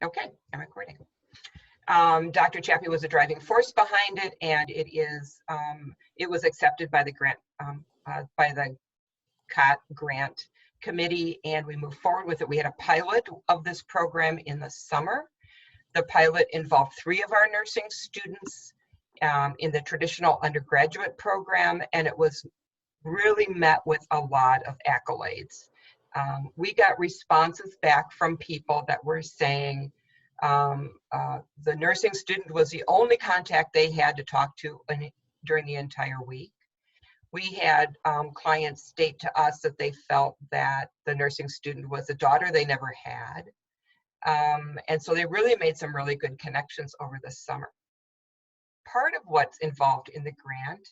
Okay, I'm recording. Dr. Chappie was a driving force behind it, and it was accepted by the COT grant committee, and we moved forward with it. We had a pilot of this program in the summer. The pilot involved 3 of our nursing students in the traditional undergraduate program, and it was really met with a lot of accolades. We got responses back from people that were saying the nursing student was the only contact they had to talk to during the entire week. We had clients state to us that they felt that the nursing student was a daughter they never had. And so they really made some really good connections over the summer. Part of what's involved in the grant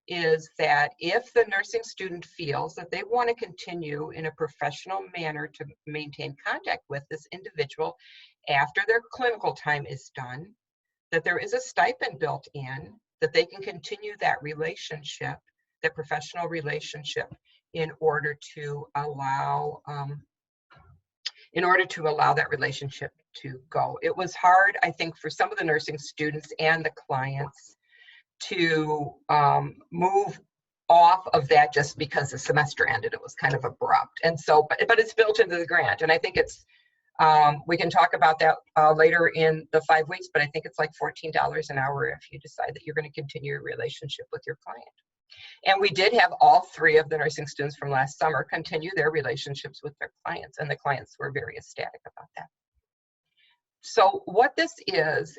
is that if the nursing student feels that they want to continue in a professional manner to maintain contact with this individual after their clinical time is done, that there is a stipend built in that they can continue that relationship, that professional relationship, in order to allow that relationship to go. It was hard, I think, for some of the nursing students and the clients to move off of that just because the semester ended. It was kind of abrupt. And so, but it's built into the grant. And I think it's, we can talk about that later in the 5 weeks, but I think it's like $14 an hour if you decide that you're going to continue your relationship with your client. And we did have all 3 of the nursing students from last summer continue their relationships with their clients, and the clients were very ecstatic about that. So what this is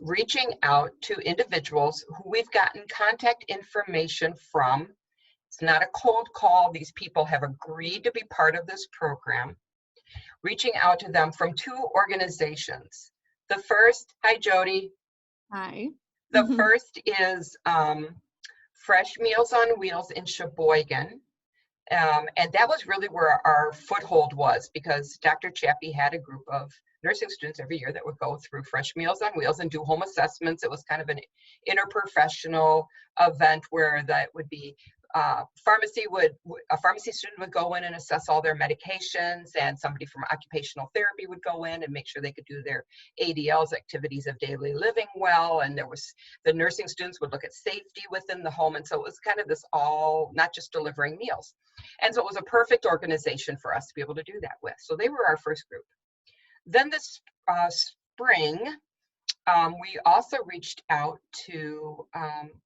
reaching out to individuals who we've gotten contact information from. It's not a cold call. These people have agreed to be part of this program. Reaching out to them from 2 organizations. The first, hi Jody. Hi. The first is Fresh Meals on Wheels in Sheboygan. And that was really where our foothold was, because Dr. Chappie had a group of nursing students every year that would go through Fresh Meals on Wheels and do home assessments. It was kind of an interprofessional event where that would be a pharmacy student would go in and assess all their medications, and somebody from occupational therapy would go in and make sure they could do their ADLs, activities of daily living, well. And the nursing students would look at safety within the home. And so it was kind of this all, not just delivering meals. And so it was a perfect organization for us to be able to do that with. So they were our first group. Then this spring, we also reached out to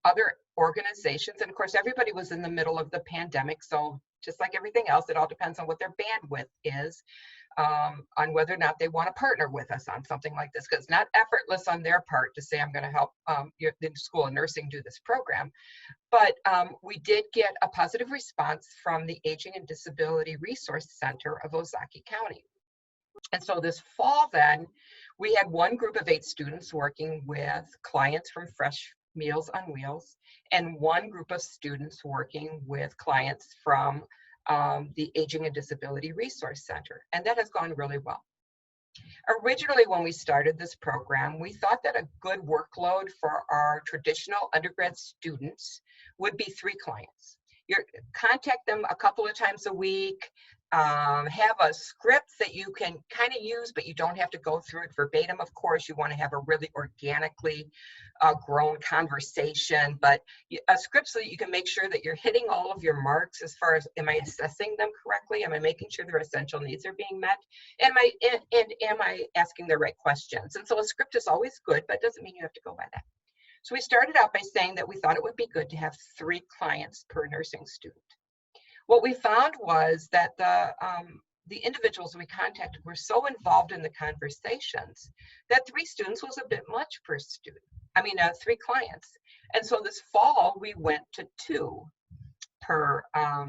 other organizations. And of course, everybody was in the middle of the pandemic. So just like everything else, it all depends on what their bandwidth is, on whether or not they want to partner with us on something like this. Because it's not effortless on their part to say, I'm going to help the School of Nursing do this program. But we did get a positive response from the Aging and Disability Resource Center of Ozaukee County. And so this fall then, we had one group of 8 students working with clients from Fresh Meals on Wheels, and one group of students working with clients from the Aging and Disability Resource Center. And that has gone really well. Originally, when we started this program, we thought that a good workload for our traditional undergrad students would be 3 clients. You contact them a couple of times a week, have a script that you can kind of use, but you don't have to go through it verbatim. Of course, you want to have a really organically grown conversation, but a script so that you can make sure that you're hitting all of your marks as far as, am I assessing them correctly? Am I making sure their essential needs are being met? Am I asking the right questions? And so a script is always good, but it doesn't mean you have to go by that. So we started out by saying that we thought it would be good to have 3 clients per nursing student. What we found was that the individuals we contacted were so involved in the conversations that 3 students was a bit much per student. 3 clients. And so this fall, we went to 2 per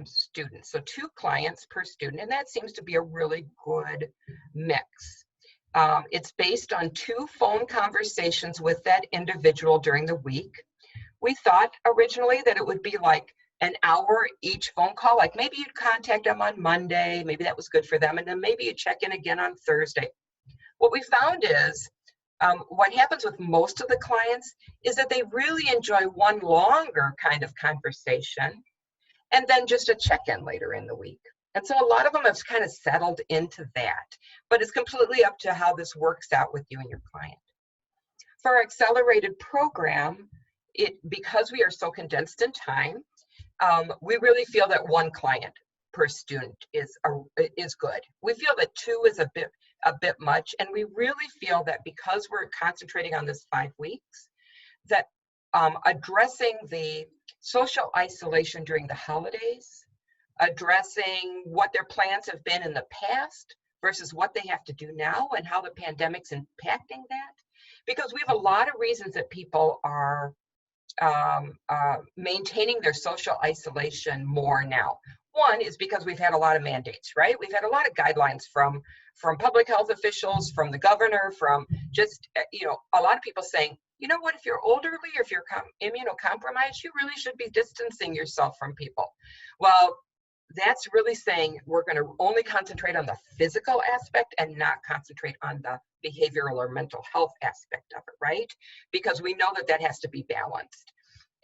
student. So 2 clients per student, and that seems to be a really good mix. It's based on 2 phone conversations with that individual during the week. We thought originally that it would be like an hour each phone call, like maybe you'd contact them on Monday, maybe that was good for them, and then maybe you check in again on Thursday. What we found is, what happens with most of the clients is that they really enjoy one longer kind of conversation and then just a check-in later in the week. And so a lot of them have kind of settled into that, but it's completely up to how this works out with you and your client. For our accelerated program, because we are so condensed in time, we really feel that one client per student is good. We feel that 2 is a bit much, and we really feel that because we're concentrating on this 5 weeks, that addressing the social isolation during the holidays, addressing what their plans have been in the past versus what they have to do now and how the pandemic's impacting that. Because we have a lot of reasons that people are maintaining their social isolation more now. One is because we've had a lot of mandates, right? We've had a lot of guidelines from public health officials, from the governor, from just, a lot of people saying, you know what, if you're elderly or if you're immunocompromised, you really should be distancing yourself from people. Well, that's really saying we're going to only concentrate on the physical aspect and not concentrate on the behavioral or mental health aspect of it, right? Because we know that that has to be balanced.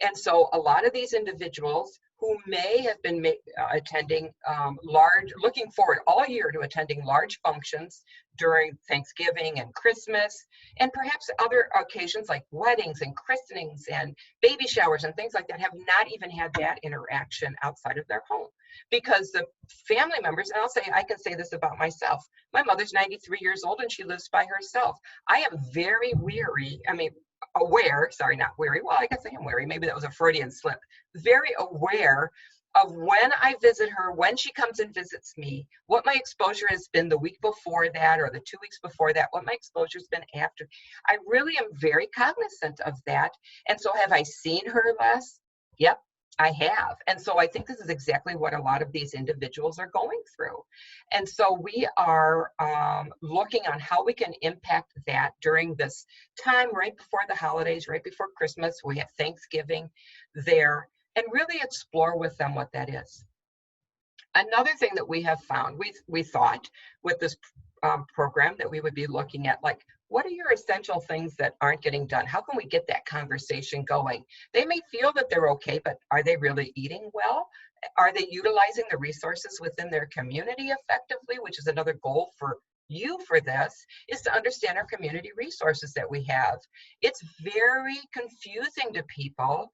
And so a lot of these individuals who may have been attending looking forward all year to attending large functions during Thanksgiving and Christmas, and perhaps other occasions like weddings and christenings and baby showers and things like that, have not even had that interaction outside of their home. Because the family members, and I can say this about myself, my mother's 93 years old and she lives by herself. I am very aware, sorry, not weary, well, I guess I am wary, maybe that was a Freudian slip, very aware of when I visit her, when she comes and visits me, what my exposure has been the week before that or the 2 weeks before that, what my exposure has been after. I really am very cognizant of that. And so have I seen her less? Yep, I have. And so I think this is exactly what a lot of these individuals are going through. And so we are looking on how we can impact that during this time right before the holidays, right before Christmas. We have Thanksgiving there, and really explore with them what that is. Another thing that we have found, we thought with this program that we would be looking at, like, what are your essential things that aren't getting done? How can we get that conversation going? They may feel that they're okay, but are they really eating well? Are they utilizing the resources within their community effectively, which is another goal for you for this, is to understand our community resources that we have. It's very confusing to people,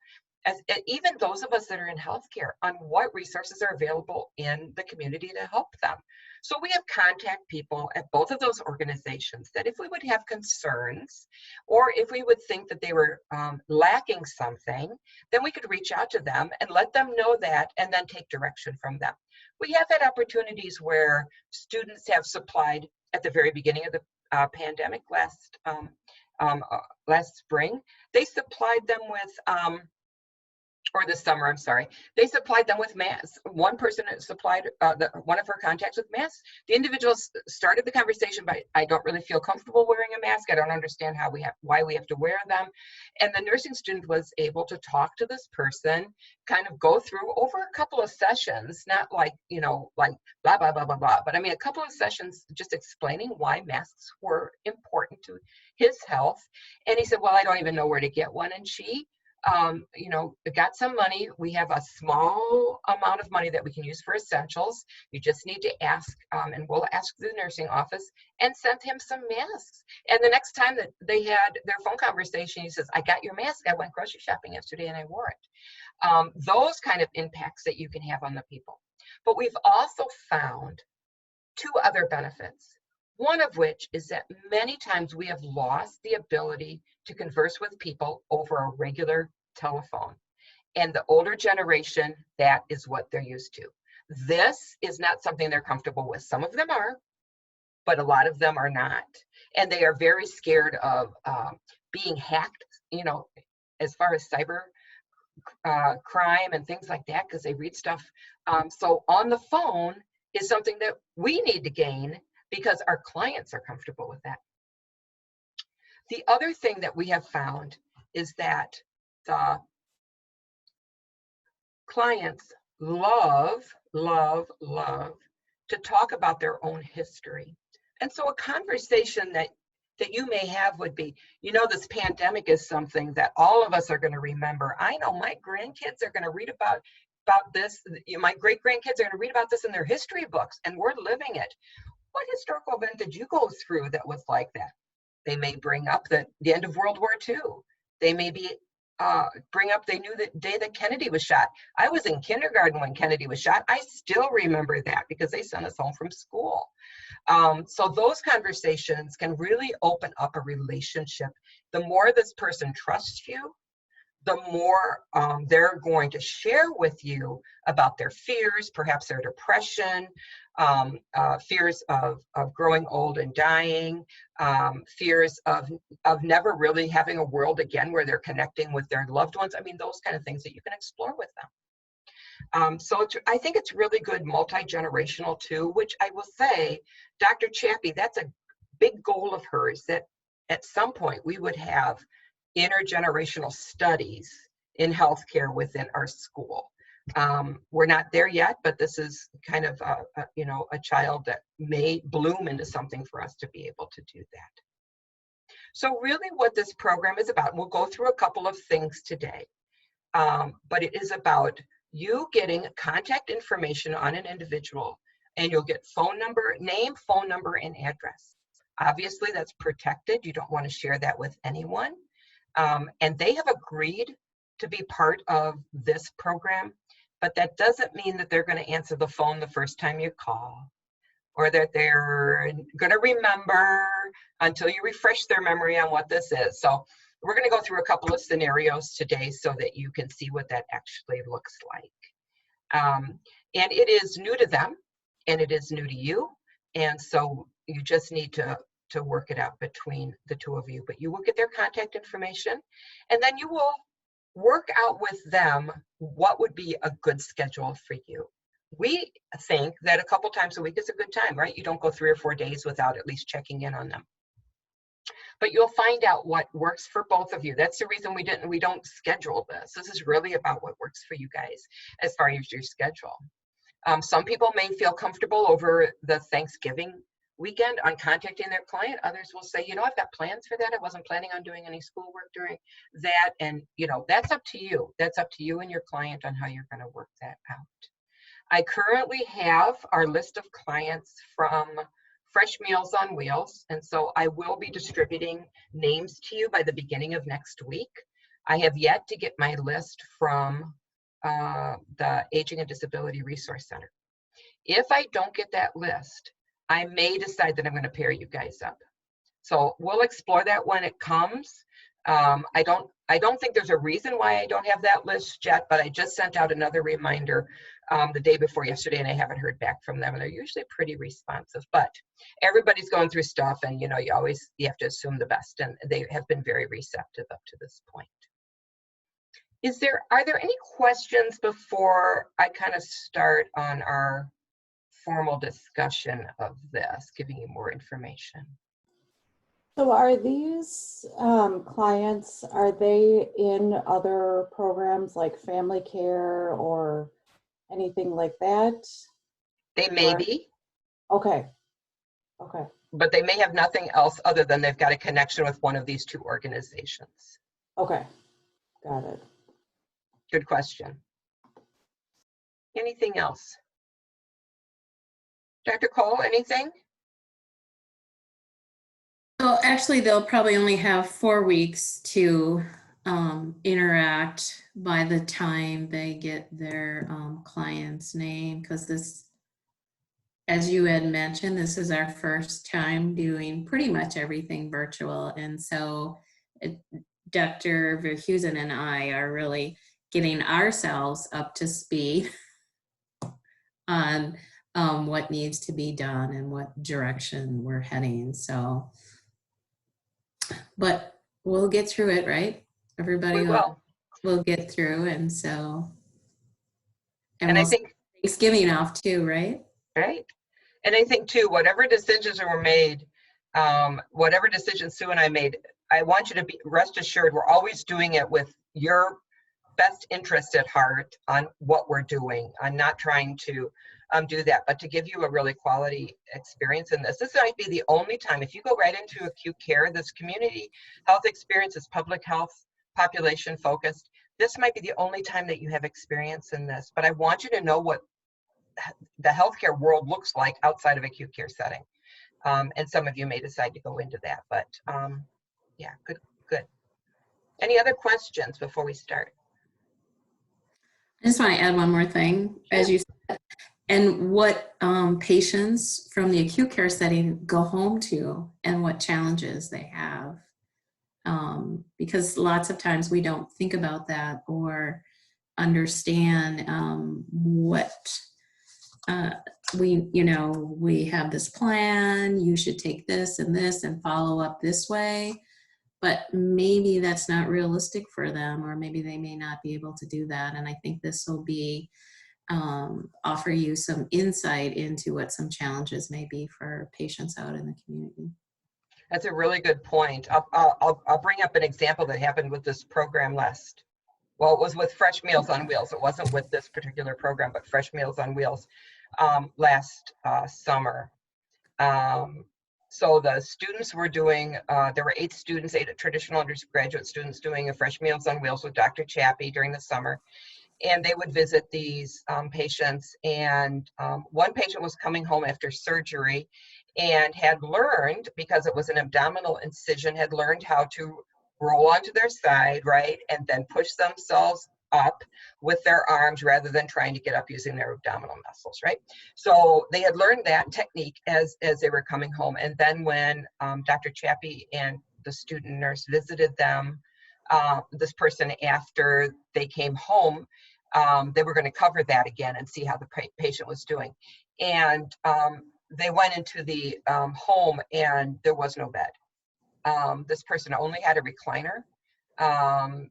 even those of us that are in healthcare, on what resources are available in the community to help them. So we have contact people at both of those organizations that if we would have concerns, or if we would think that they were lacking something, then we could reach out to them and let them know that, and then take direction from them. We have had opportunities where students have supplied at the very beginning of the pandemic last spring. They supplied them with or this summer, I'm sorry, they supplied them with masks. One person supplied one of her contacts with masks. The individual started the conversation by, I don't really feel comfortable wearing a mask. I don't understand why we have to wear them. And the nursing student was able to talk to this person, kind of go through over a couple of sessions, not like, like blah, blah, blah, blah, blah. But I mean, a couple of sessions just explaining why masks were important to his health. And he said, well, I don't even know where to get one. And she got some money. We have a small amount of money that we can use for essentials. You just need to ask, and we'll ask the nursing office, and send him some masks. And the next time that they had their phone conversation, he says, I got your mask. I went grocery shopping yesterday and I wore it. Those kind of impacts that you can have on the people. But we've also found 2 other benefits. One of which is that many times we have lost the ability to converse with people over a regular telephone. And the older generation, that is what they're used to. This is not something they're comfortable with. Some of them are, but a lot of them are not. And they are very scared of being hacked, as far as cyber crime and things like that, because they read stuff. So on the phone is something that we need to gain, because our clients are comfortable with that. The other thing that we have found is that the clients love to talk about their own history. And so a conversation that you may have would be, this pandemic is something that all of us are going to remember. I know my grandkids are going to read about about this. My great-grandkids are going to read about this in their history books, and we're living it. What historical event did you go through that was like that? They may bring up the end of World War II. They may bring up they knew the day that Kennedy was shot. I was in kindergarten when Kennedy was shot. I still remember that because they sent us home from school. So those conversations can really open up a relationship. The more this person trusts you, the more they're going to share with you about their fears, perhaps their depression, fears of growing old and dying, fears of never really having a world again where they're connecting with their loved ones. I mean, those kind of things that you can explore with them. So I think it's really good multi-generational too, which I will say, Dr. Chappie, that's a big goal of hers, that at some point we would have intergenerational studies in healthcare within our school. We're not there yet, but this is kind of a child that may bloom into something for us to be able to do that. So really what this program is about, we'll go through a couple of things today, but it is about you getting contact information on an individual, and you'll get phone number, name, phone number, and address. Obviously that's protected. You don't want to share that with anyone. And they have agreed to be part of this program, but that doesn't mean that they're going to answer the phone the first time you call, or that they're going to remember until you refresh their memory on what this is. So we're going to go through a couple of scenarios today so that you can see what that actually looks like. And it is new to them, and it is new to you. And so you just need to work it out between the two of you, but you will get their contact information, and then you will work out with them what would be a good schedule for you. We think that a couple times a week is a good time, right? You don't go 3 or 4 days without at least checking in on them. But you'll find out what works for both of you. That's the reason we don't schedule this. This is really about what works for you guys as far as your schedule. Some people may feel comfortable over the Thanksgiving weekend on contacting their client. Others will say, I've got plans for that. I wasn't planning on doing any schoolwork during that. And, that's up to you. That's up to you and your client on how you're going to work that out. I currently have our list of clients from Fresh Meals on Wheels. And so I will be distributing names to you by the beginning of next week. I have yet to get my list from the Aging and Disability Resource Center. If I don't get that list, I may decide that I'm going to pair you guys up. So we'll explore that when it comes. I don't think there's a reason why I don't have that list yet, but I just sent out another reminder the day before yesterday, and I haven't heard back from them, and they're usually pretty responsive. But everybody's going through stuff, and you have to assume the best, and they have been very receptive up to this point. Are there any questions before I kind of start on our formal discussion of this, giving you more information? So are these clients, are they in other programs like family care or anything like that? They may be. Okay. Okay. But they may have nothing else other than they've got a connection with one of these two organizations. Okay. Got it. Good question. Anything else? Dr. Cole, anything? So actually, they'll probably only have 4 weeks to interact by the time they get their client's name, because this, as you had mentioned, this is our first time doing pretty much everything virtual. And so Dr. Verhusen and I are really getting ourselves up to speed on what needs to be done and what direction we're heading. So, but we'll get through it, right? Everybody will get through. And so, and we'll, I think Thanksgiving off too, right? Right. And I think too, whatever decisions were made, whatever decisions Sue and I made, I want you to be rest assured we're always doing it with your best interest at heart on what we're doing. I'm not trying to do that, but to give you a really quality experience in this. This might be the only time, if you go right into acute care, this community health experience is public health, population focused. this might be the only time that you have experience in this, but I want you to know what the healthcare world looks like outside of acute care setting. And some of you may decide to go into that, but yeah, good. Any other questions before we start? I just want to add one more thing, as you said, and what patients from the acute care setting go home to and what challenges they have. Because lots of times we don't think about that or understand what we have this plan, you should take this and follow up this way. But maybe that's not realistic for them, or maybe they may not be able to do that. And I think this will be offer you some insight into what some challenges may be for patients out in the community. That's a really good point. I'll bring up an example that happened with this program it was with Fresh Meals on Wheels. It wasn't with this particular program, but Fresh Meals on Wheels last summer. So the students were doing, there were 8 traditional undergraduate students doing a Fresh Meals on Wheels with Dr. Chappie during the summer. And they would visit these patients. And one patient was coming home after surgery and had learned, because it was an abdominal incision, had learned how to roll onto their side, right? And then push themselves up with their arms rather than trying to get up using their abdominal muscles, right? So they had learned that technique as they were coming home. And then when Dr. Chappie and the student nurse visited them, this person after they came home, they were going to cover that again and see how the patient was doing. And they went into the home and there was no bed. This person only had a recliner,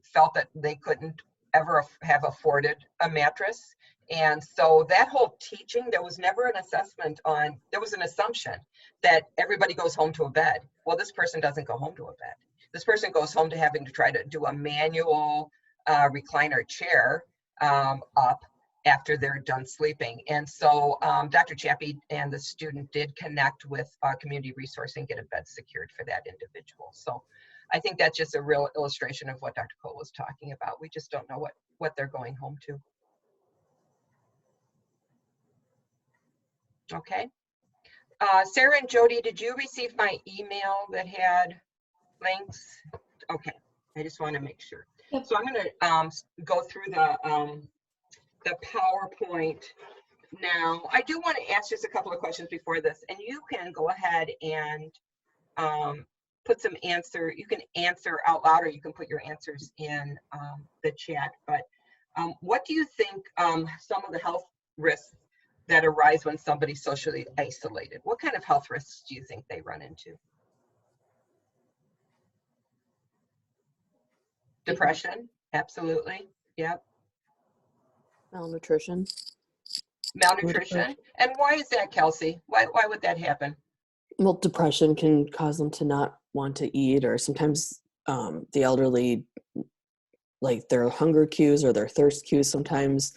felt that they couldn't ever have afforded a mattress. And so that whole teaching, there was never an assessment on, there was an assumption that everybody goes home to a bed. Well, this person doesn't go home to a bed. This person goes home to having to try to do a manual recliner chair up after they're done sleeping. And so Dr. Chappie and the student did connect with community resource and get a bed secured for that individual. So I think that's just a real illustration of what Dr. Cole was talking about. We just don't know what they're going home to. Okay. Sarah and Jody, did you receive my email that had links? Okay, I just want to make sure. Yep. So I'm going to go through the PowerPoint now. I do want to ask just a couple of questions before this, and you can go ahead and put some answer. You can answer out loud, or you can put your answers in the chat. But what do you think some of the health risks that arise when somebody's socially isolated? What kind of health risks do you think they run into? Depression, absolutely. Yep. Malnutrition. Malnutrition. And why is that, Kelsey? Why would that happen? Well, depression can cause them to not want to eat, or sometimes the elderly, like their hunger cues or their thirst cues, sometimes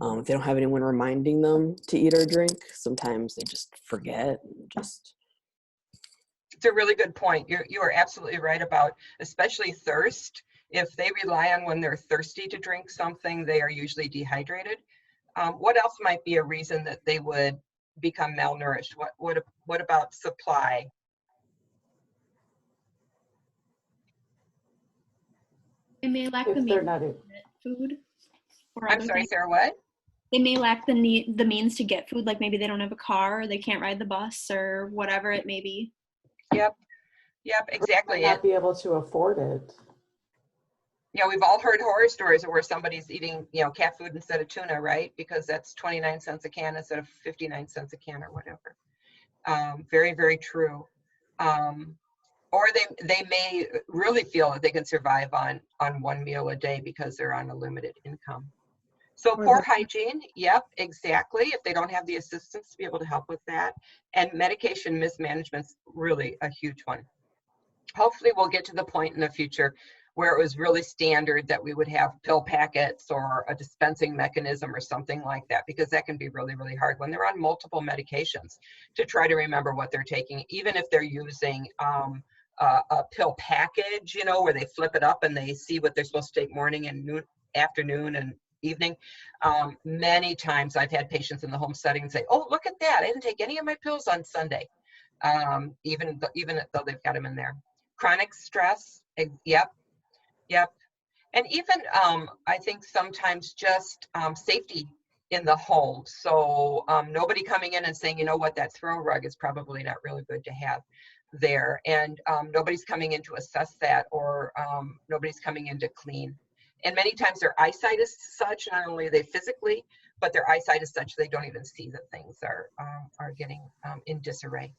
if they don't have anyone reminding them to eat or drink, sometimes they just forget. It's a really good point. You are absolutely right about, especially thirst. If they rely on when they're thirsty to drink something, they are usually dehydrated. What else might be a reason that they would become malnourished? What about supply? They may lack the means to get food. I'm sorry, Sarah, what? They may lack the means to get food, like maybe they don't have a car, or they can't ride the bus, or whatever it may be. Yep, exactly. Not be able to afford it. Yeah, we've all heard horror stories where somebody's eating, cat food instead of tuna, right? Because that's 29 cents a can instead of 59 cents a can or whatever. Very, very true. Or they may really feel that they can survive on one meal a day because they're on a limited income. So poor hygiene, yep, exactly. If they don't have the assistance to be able to help with that. And medication mismanagement's really a huge one. Hopefully we'll get to the point in the future where it was really standard that we would have pill packets or a dispensing mechanism or something like that, because that can be really, really hard when they're on multiple medications to try to remember what they're taking, even if they're using a pill package, where they flip it up and they see what they're supposed to take morning and afternoon and evening. Many times I've had patients in the home setting say, oh, look at that. I didn't take any of my pills on Sunday, even though they've got them in there. Chronic stress, yep. And even I think sometimes just safety in the home. So nobody coming in and saying, you know what, that throw rug is probably not really good to have there. And nobody's coming in to assess that, or nobody's coming in to clean. And many times their eyesight is such, not only are they physically, but their eyesight is such they don't even see that things are getting in disarray.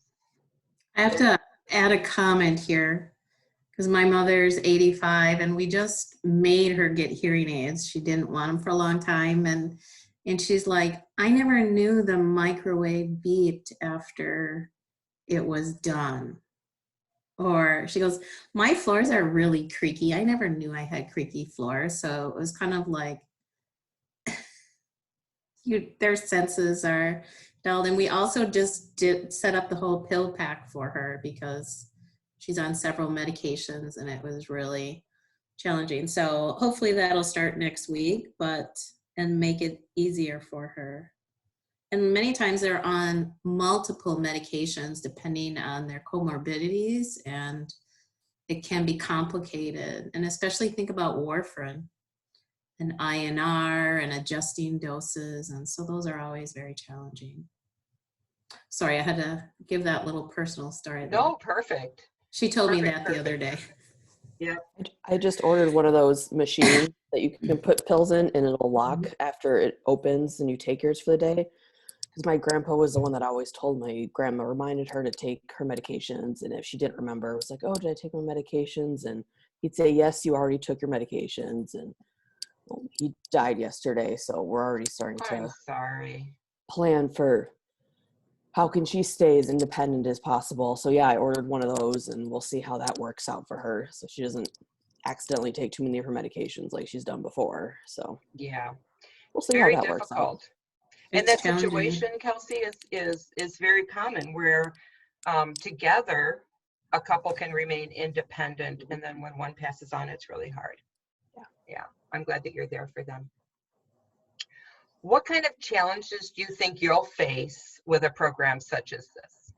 I have to add a comment here because my mother's 85 and we just made her get hearing aids. She didn't want them for a long time. And she's like, I never knew the microwave beeped after it was done. Or she goes, my floors are really creaky. I never knew I had creaky floors. So it was kind of like, their senses are dulled. And we also just set up the whole pill pack for her because she's on several medications and it was really challenging. So hopefully that'll start next week, and make it easier for her. And many times they're on multiple medications depending on their comorbidities, and it can be complicated. And especially think about warfarin and INR and adjusting doses. And so those are always very challenging. Sorry, I had to give that little personal story there. No, perfect. She told me that the other day. Yeah. I just ordered one of those machines that you can put pills in and it'll lock after it opens and you take yours for the day. Because my grandpa was the one that always told my grandma, reminded her to take her medications. And if she didn't remember, it was like, oh, did I take my medications? And he'd say, yes, you already took your medications. And well, he died yesterday. So we're already starting I'm to sorry. plan for how can she stay as independent as possible. So yeah, I ordered one of those and we'll see how that works out for her. So she doesn't accidentally take too many of her medications like she's done before. So Yeah. we'll see Very how that works out. difficult. And It's that challenging. situation, Kelsey, is very common where together a couple can remain independent, and then when one passes on, it's really hard. Yeah, I'm glad that you're there for them. What kind of challenges do you think you'll face with a program such as this?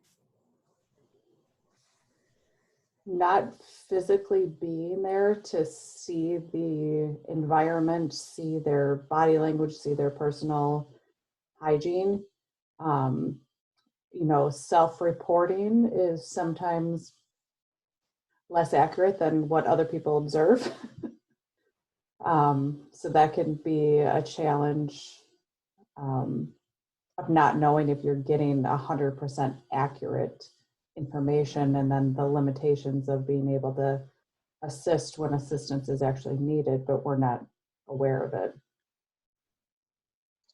Not physically being there to see the environment, see their body language, see their personal hygiene. Self-reporting is sometimes less accurate than what other people observe. So that can be a challenge of not knowing if you're getting 100% accurate information, and then the limitations of being able to assist when assistance is actually needed, but we're not aware of it.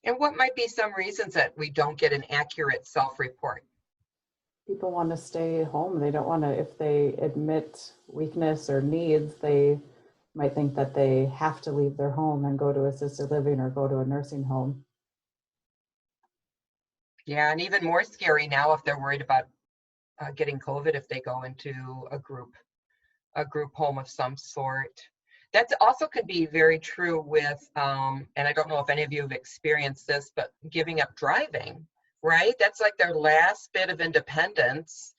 And what might be some reasons that we don't get an accurate self-report? People want to stay home. They don't want to, if they admit weakness or needs, they might think that they have to leave their home and go to assisted living or go to a nursing home. Yeah, and even more scary now if they're worried about getting COVID if they go into a group home of some sort. That also could be very true with, and I don't know if any of you have experienced this, but giving up driving, right? That's like their last bit of independence,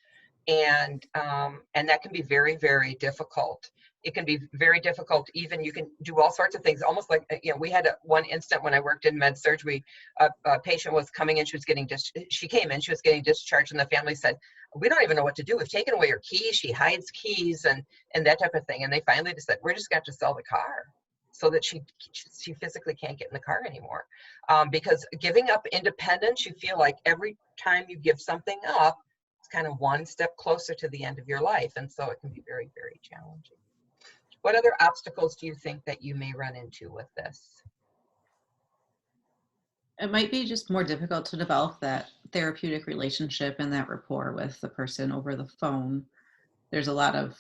and that can be very, very difficult. It can be very difficult. Even you can do all sorts of things, almost like, we had one instant when I worked in med surgery, a patient was coming in, she was getting discharged, and the family said, we don't even know what to do. We've taken away her keys. She hides keys and that type of thing. And they finally just said, we're just going to sell the car so that she physically can't get in the car anymore. Because giving up independence, you feel like every time you give something up, it's kind of one step closer to the end of your life. And so it can be very, very challenging. What other obstacles do you think that you may run into with this? It might be just more difficult to develop that therapeutic relationship and that rapport with the person over the phone. There's a lot of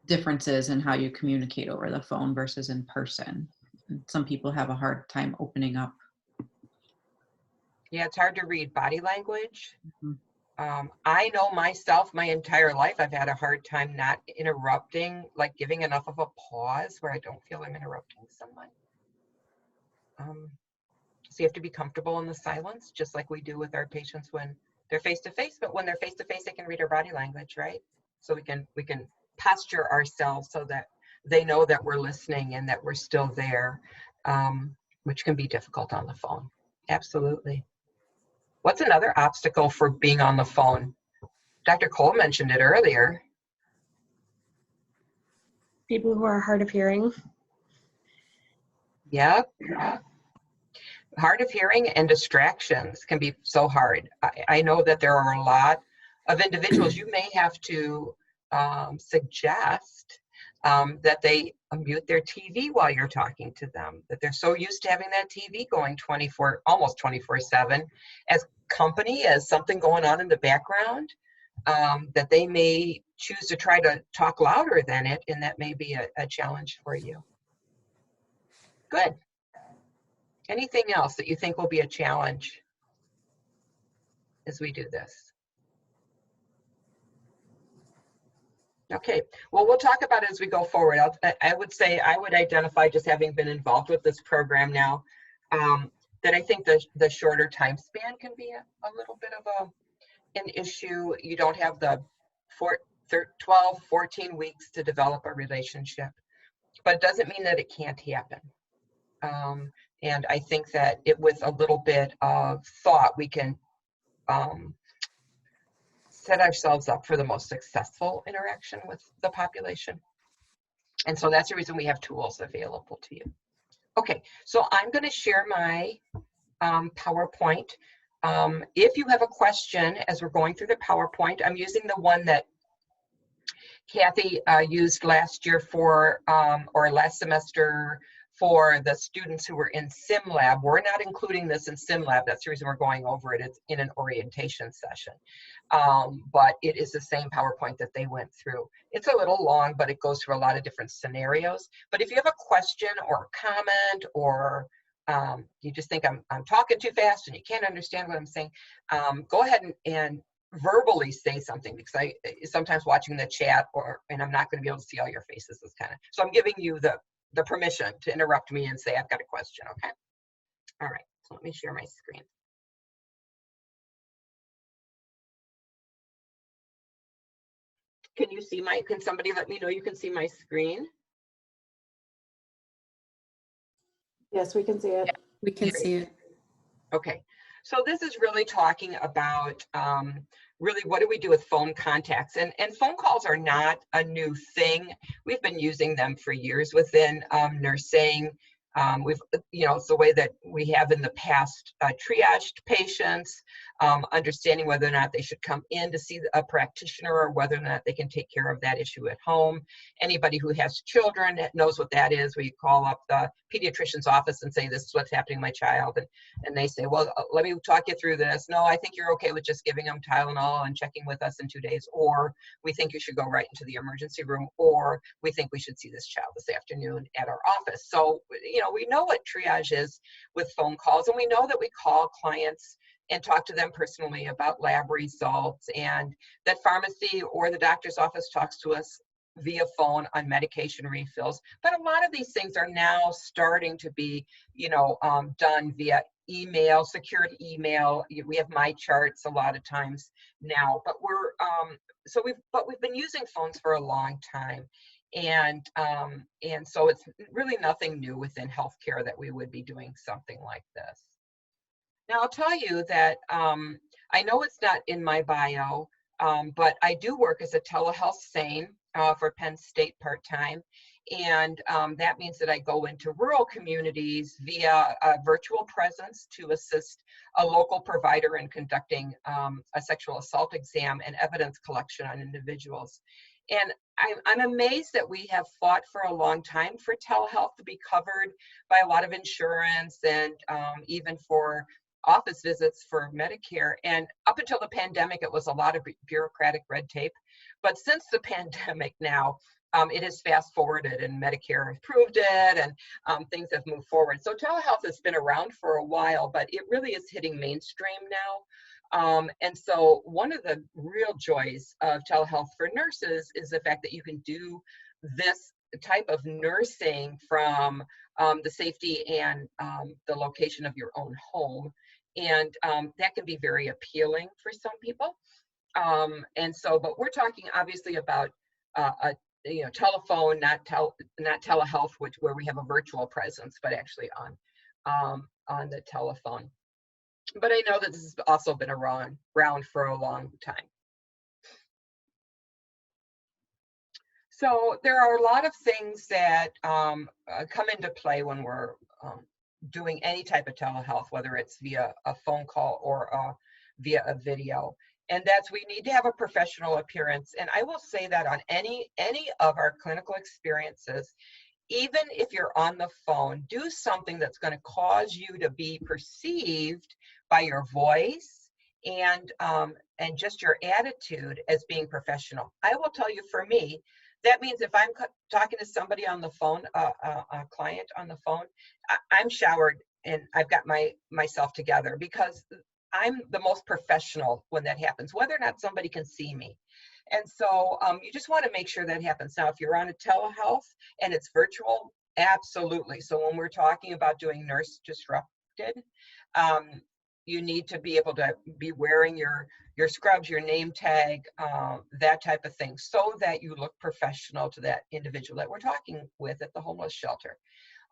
differences in how you communicate over the phone versus in person. And some people have a hard time opening up. Yeah, it's hard to read body language. Mm-hmm. I know myself, my entire life, I've had a hard time not interrupting, like giving enough of a pause where I don't feel I'm interrupting someone. So you have to be comfortable in the silence, just like we do with our patients when they're face to face. But when they're face to face, they can read our body language, right? So we can posture ourselves so that they know that we're listening and that we're still there, which can be difficult on the phone. Absolutely. What's another obstacle for being on the phone? Dr. Cole mentioned it earlier. People who are hard of hearing. Yep. Hard of hearing and distractions can be so hard. I know that there are a lot of individuals you may have to suggest that they mute their TV while you're talking to them, that they're so used to having that TV going almost 24/7 as company, as something going on in the background, that they may choose to try to talk louder than it, and that may be a challenge for you. Good. Anything else that you think will be a challenge as we do this? Okay, well, we'll talk about it as we go forward. I would say I would identify, just having been involved with this program now, that I think the shorter time span can be a little bit of an issue. You don't have the 12, 14 weeks to develop a relationship, but it doesn't mean that it can't happen. And I think that with a little bit of thought, we can set ourselves up for the most successful interaction with the population. And so that's the reason we have tools available to you. Okay, so I'm going to share my PowerPoint. If you have a question as we're going through the PowerPoint, I'm using the one that Kathy used last year or last semester for the students who were in SimLab. We're not including this in SimLab. That's the reason we're going over it. It's in an orientation session. But it is the same PowerPoint that they went through. It's a little long, but it goes through a lot of different scenarios. But if you have a question or a comment, or you just think I'm talking too fast and you can't understand what I'm saying, go ahead and verbally say something, because I sometimes watching the chat and I'm not going to be able to see all your faces. So I'm giving you the permission to interrupt me and say I've got a question. Okay. All right. So let me share my screen. Can somebody let me know you can see my screen? Yes, we can see it. We can see it. Okay, so this is really talking about really what do we do with phone contacts, and phone calls are not a new thing. We've been using them for years within nursing. It's the way that we have in the past triaged patients, understanding whether or not they should come in to see a practitioner or whether or not they can take care of that issue at home. Anybody who has children knows what that is. We call up the pediatrician's office and say, this is what's happening to my child. And they say, well, let me talk you through this. No, I think you're okay with just giving them Tylenol and checking with us in 2 days. Or we think you should go right into the emergency room. Or we think we should see this child this afternoon at our office. So, we know what triage is with phone calls, and we know that we call clients and talk to them personally about lab results, and that pharmacy or the doctor's office talks to us via phone on medication refills. But a lot of these things are now starting to be, done via email, secured email. We have my charts a lot of times now, but we've been using phones for a long time. And so it's really nothing new within healthcare that we would be doing something like this. Now, I'll tell you that I know it's not in my bio, but I do work as a telehealth SANE for Penn State part-time. And that means that I go into rural communities via a virtual presence to assist a local provider in conducting a sexual assault exam and evidence collection on individuals. And I'm amazed that we have fought for a long time for telehealth to be covered by a lot of insurance and even for office visits for Medicare. And up until the pandemic, it was a lot of bureaucratic red tape. But since the pandemic now, it has fast forwarded and Medicare approved it, and things have moved forward. So telehealth has been around for a while, but it really is hitting mainstream now. And so one of the real joys of telehealth for nurses is the fact that you can do this type of nursing from the safety and the location of your own home. And that can be very appealing for some people. And so, but we're talking obviously about a telephone, not telehealth, where we have a virtual presence, but actually on the telephone. But I know that this has also been around for a long time. So there are a lot of things that come into play when we're doing any type of telehealth, whether it's via a phone call or via a video. And that's, we need to have a professional appearance. And I will say that on any of our clinical experiences, even if you're on the phone, do something that's going to cause you to be perceived by your voice and just your attitude as being professional. I will tell you, for me, that means if I'm talking to somebody on the phone, a client on the phone, I'm showered and I've got myself together, because I'm the most professional when that happens, whether or not somebody can see me. And so you just want to make sure that happens. Now, if you're on a telehealth and it's virtual, absolutely. So when we're talking about doing nurse disrupted, you need to be able to be wearing your scrubs, your name tag, that type of thing, so that you look professional to that individual that we're talking with at the homeless shelter.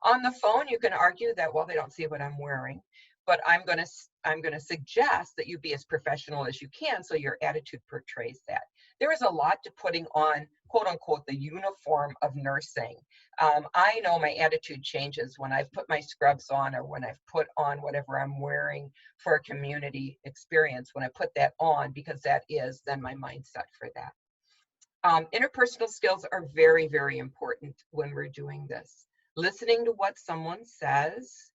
On the phone, you can argue that, well, they don't see what I'm wearing, but I'm going to suggest that you be as professional as you can, so your attitude portrays that. There is a lot to putting on, quote unquote, the uniform of nursing. I know my attitude changes when I've put my scrubs on, or when I've put on whatever I'm wearing for a community experience, when I put that on, because that is then my mindset for that. Interpersonal skills are very, very important when we're doing this. Listening to what someone says,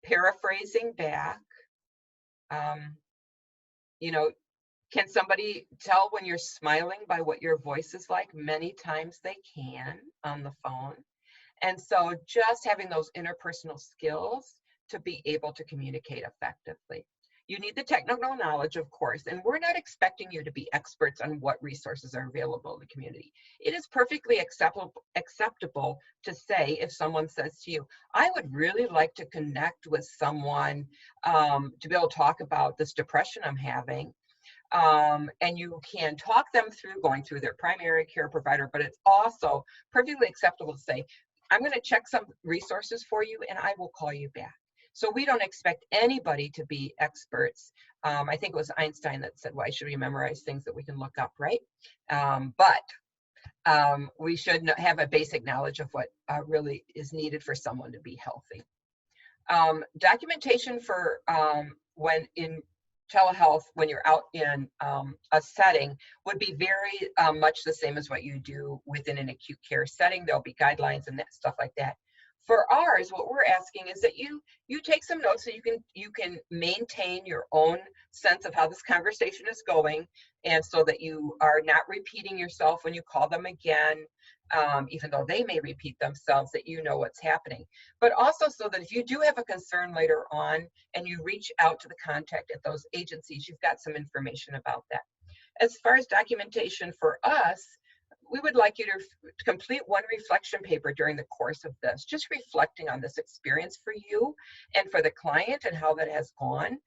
paraphrasing back. Can somebody tell when you're smiling by what your voice is like? Many times they can on the phone. And so just having those interpersonal skills to be able to communicate effectively. You need the technical knowledge, of course, and we're not expecting you to be experts on what resources are available in the community. It is perfectly acceptable to say, if someone says to you, I would really like to connect with someone to be able to talk about this depression I'm having. And you can talk them through going through their primary care provider, but it's also perfectly acceptable to say, I'm going to check some resources for you and I will call you back. So we don't expect anybody to be experts. I think it was Einstein that said, why should we memorize things that we can look up, right? But we should have a basic knowledge of what really is needed for someone to be healthy. Documentation for when in telehealth, when you're out in a setting, would be very much the same as what you do within an acute care setting. There'll be guidelines and that stuff like that. For ours, what we're asking is that you take some notes so you can maintain your own sense of how this conversation is going, and so that you are not repeating yourself when you call them again, even though they may repeat themselves, that you know what's happening. But also so that if you do have a concern later on and you reach out to the contact at those agencies, you've got some information about that. As far as documentation for us, we would like you to complete one reflection paper during the course of this, just reflecting on this experience for you and for the client and how that has gone.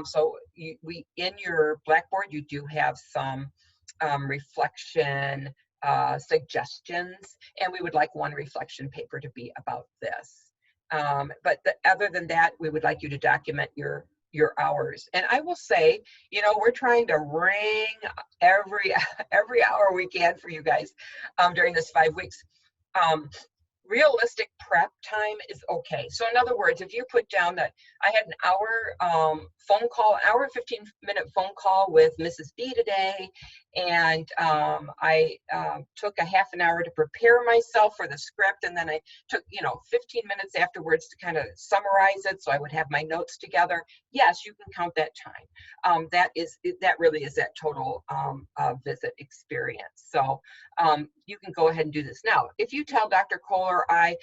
So in your Blackboard, you do have some reflection suggestions, and we would like one reflection paper to be about this. But other than that, we would like you to document your hours. And I will say, we're trying to wring every hour we can for you guys during this 5 weeks. Realistic prep time is okay. So in other words, if you put down that I had an hour phone call, an hour and 15-minute phone call with Mrs. B today, and I took a half an hour to prepare myself for the script, and then I took 15 minutes afterwards to kind of summarize it so I would have my notes together. Yes, you can count that time. That really is that total visit experience. So you can go ahead and do this. Now, if you tell Dr. Kohler, I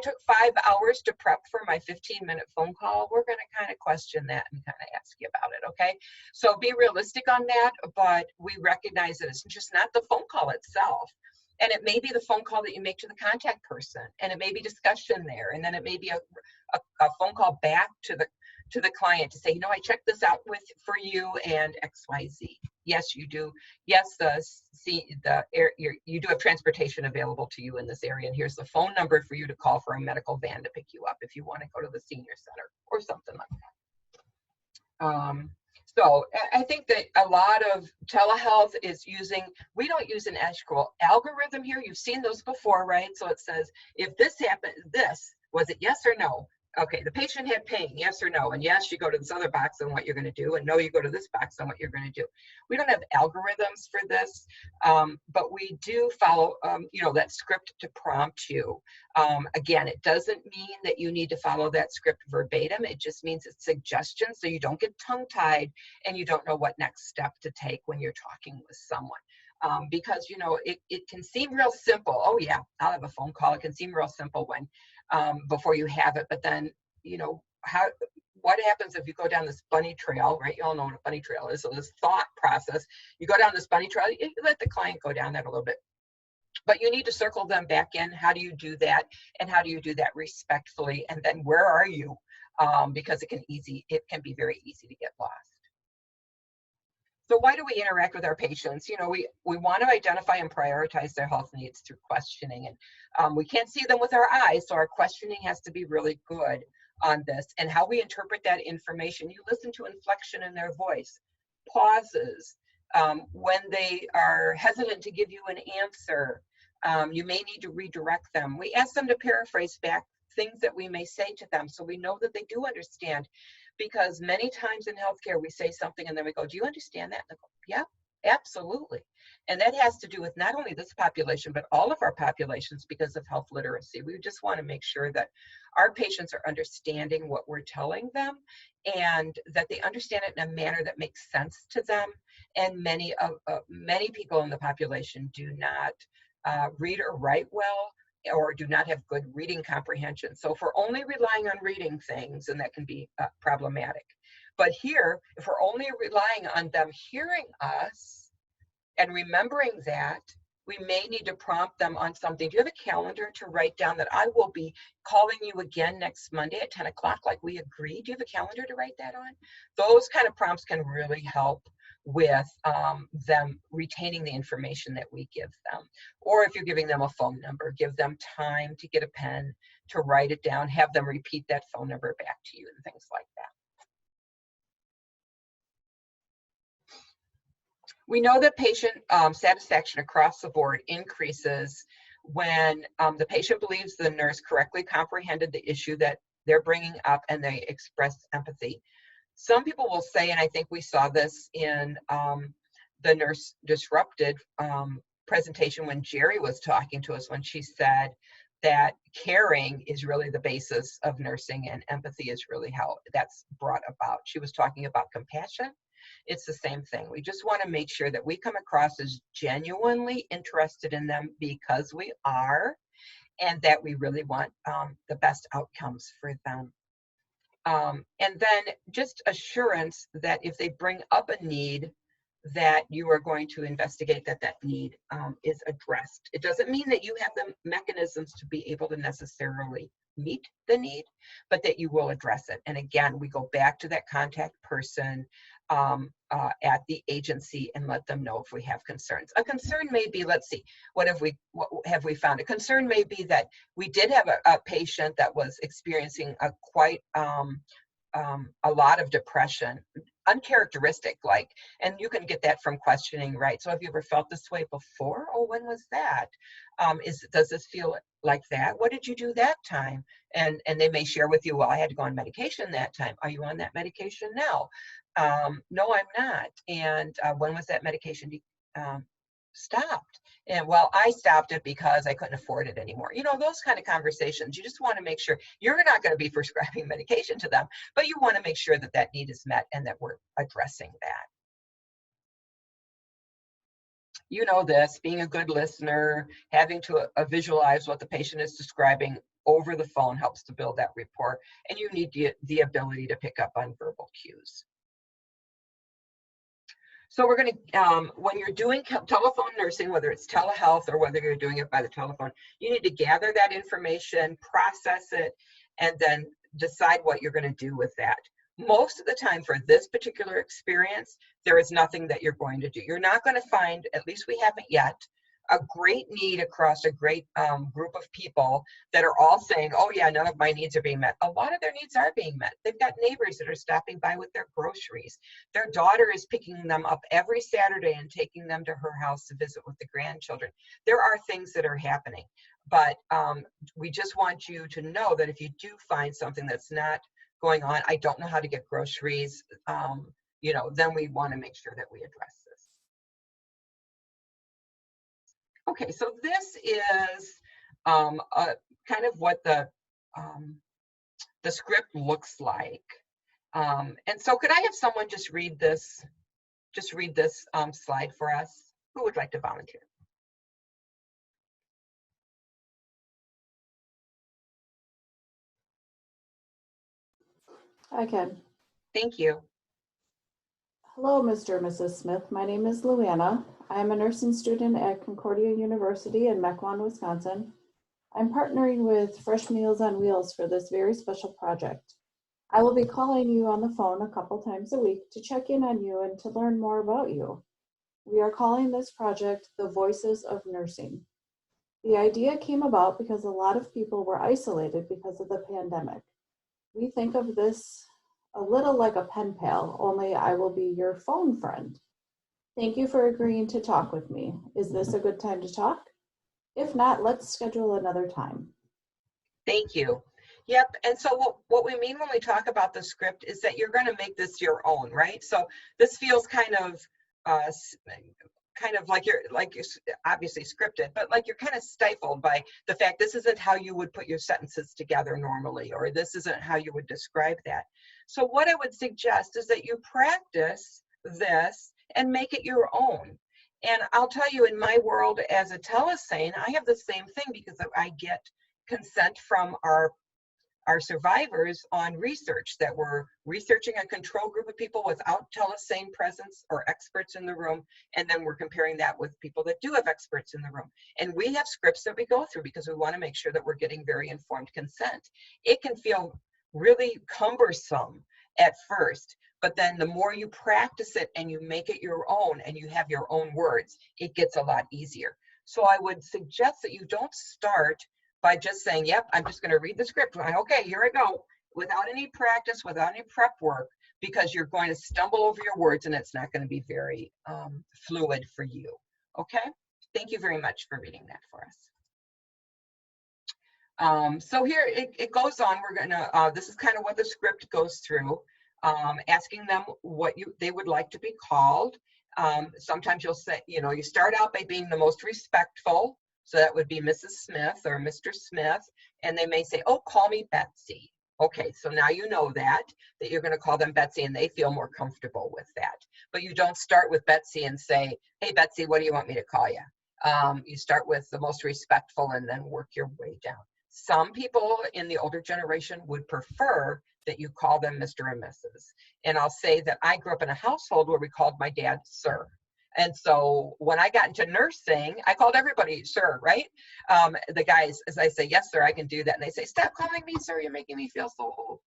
took 5 hours to prep for my 15-minute phone call, we're going to kind of question that and kind of ask you about it, okay? So be realistic on that, but we recognize that it's just not the phone call itself. And it may be the phone call that you make to the contact person, and it may be discussion there, and then it may be a phone call back to the client to say, I checked this out for you and XYZ. Yes, you do. Yes, you do have transportation available to you in this area, and here's the phone number for you to call for a medical van to pick you up if you want to go to the senior center or something like that. So I think that a lot of telehealth is we don't use an actual algorithm here. You've seen those before, right? So it says, if this happened, was it yes or no? Okay, the patient had pain, yes or no? And yes, you go to this other box on what you're going to do, and no, you go to this box on what you're going to do. We don't have algorithms for this, but we do follow, that script to prompt you. Again, it doesn't mean that you need to follow that script verbatim. It just means it's suggestions, so you don't get tongue-tied and you don't know what next step to take when you're talking with someone. Because, it can seem real simple. Oh, yeah, I'll have a phone call. It can seem real simple when before you have it, but then what happens if you go down this bunny trail, right? You all know what a bunny trail is. So this thought process, you go down this bunny trail, you let the client go down that a little bit, but you need to circle them back in. How do you do that? And how do you do that respectfully? And then where are you? Because it can be very easy to get lost. So why do we interact with our patients? We want to identify and prioritize their health needs through questioning, and we can't see them with our eyes, so our questioning has to be really good on this. And how we interpret that information, you listen to inflection in their voice, pauses, when they are hesitant to give you an answer, you may need to redirect them. We ask them to paraphrase back things that we may say to them so we know that they do understand. Because many times in healthcare, we say something and then we go, do you understand that? And they go, yeah, absolutely. And that has to do with not only this population, but all of our populations because of health literacy. We just want to make sure that our patients are understanding what we're telling them and that they understand it in a manner that makes sense to them. And many people in the population do not read or write well, or do not have good reading comprehension. So if we're only relying on reading things, and that can be problematic. But here, if we're only relying on them hearing us and remembering that, we may need to prompt them on something. Do you have a calendar to write down that I will be calling you again next Monday at 10 o'clock like we agreed? Do you have a calendar to write that on? Those kind of prompts can really help with them retaining the information that we give them. Or if you're giving them a phone number, give them time to get a pen, to write it down, have them repeat that phone number back to you and things like that. We know that patient satisfaction across the board increases when the patient believes the nurse correctly comprehended the issue that they're bringing up and they express empathy. Some people will say, and I think we saw this in the Nurse Disrupted presentation when Jerry was talking to us, when she said that caring is really the basis of nursing and empathy is really how that's brought about. She was talking about compassion. It's the same thing. We just want to make sure that we come across as genuinely interested in them because we are, and that we really want the best outcomes for them. And then just assurance that if they bring up a need, that you are going to investigate that need is addressed. It doesn't mean that you have the mechanisms to be able to necessarily meet the need, but that you will address it. And again, we go back to that contact person at the agency and let them know if we have concerns. A concern may be, let's see, what have we found? A concern may be that we did have a patient that was experiencing a lot of depression, uncharacteristic, and you can get that from questioning, right? So have you ever felt this way before? Oh, when was that? Does this feel like that? What did you do that time? And they may share with you, well, I had to go on medication that time. Are you on that medication now? No, I'm not. And when was that medication stopped? And well, I stopped it because I couldn't afford it anymore. Those kind of conversations. You just want to make sure you're not going to be prescribing medication to them, but you want to make sure that that need is met and that we're addressing that. This, being a good listener, having to visualize what the patient is describing over the phone helps to build that rapport, and you need the ability to pick up on verbal cues. So we're going to, when you're doing telephone nursing, whether it's telehealth or whether you're doing it by the telephone, you need to gather that information, process it, and then decide what you're going to do with that. Most of the time for this particular experience, there is nothing that you're going to do. You're not going to find, at least we haven't yet, a great need across a great group of people that are all saying, oh yeah, none of my needs are being met. A lot of their needs are being met. They've got neighbors that are stopping by with their groceries. Their daughter is picking them up every Saturday and taking them to her house to visit with the grandchildren. There are things that are happening, but we just want you to know that if you do find something that's not going on, I don't know how to get groceries, you know, then we want to make sure that we address this. Okay, so this is kind of what the script looks like. And so could I have someone just read this slide for us? Who would like to volunteer? I can. Thank you. Hello, Mr. and Mrs. Smith. My name is Luana. I am a nursing student at Concordia University in Mequon, Wisconsin. I'm partnering with Fresh Meals on Wheels for this very special project. I will be calling you on the phone a couple times a week to check in on you and to learn more about you. We are calling this project the Voices of Nursing. The idea came about because a lot of people were isolated because of the pandemic. We think of this a little like a pen pal, only I will be your phone friend. Thank you for agreeing to talk with me. Is this a good time to talk? If not, let's schedule another time. Thank you. Yep, and so what we mean when we talk about the script is that you're going to make this your own, right? So this feels kind of like you're obviously scripted, but like you're kind of stifled by the fact this isn't how you would put your sentences together normally, or this isn't how you would describe that. So what I would suggest is that you practice this and make it your own. And I'll tell you, in my world as a telesane, I have the same thing because I get consent from our survivors on research that we're researching a control group of people without telesane presence or experts in the room, and then we're comparing that with people that do have experts in the room. And we have scripts that we go through because we want to make sure that we're getting very informed consent. It can feel really cumbersome at first, but then the more you practice it and you make it your own and you have your own words, it gets a lot easier. So I would suggest that you don't start by just saying, yep, I'm just going to read the script. Okay, here I go, without any practice, without any prep work, because you're going to stumble over your words and it's not going to be very fluid for you. Okay, thank you very much for reading that for us. So here it goes on. We're going to, this is kind of what the script goes through, asking them what they would like to be called. Sometimes you'll say, you start out by being the most respectful. So that would be Mrs. Smith or Mr. Smith, and they may say, oh, call me Betsy. Okay, so now you know that you're going to call them Betsy, and they feel more comfortable with that. But you don't start with Betsy and say, hey, Betsy, what do you want me to call you? You start with the most respectful and then work your way down. Some people in the older generation would prefer that you call them Mr. and Mrs. And I'll say that I grew up in a household where we called my dad sir. And so when I got into nursing, I called everybody sir, right? The guys, as I say, yes, sir, I can do that. And they say, stop calling me sir, you're making me feel so old.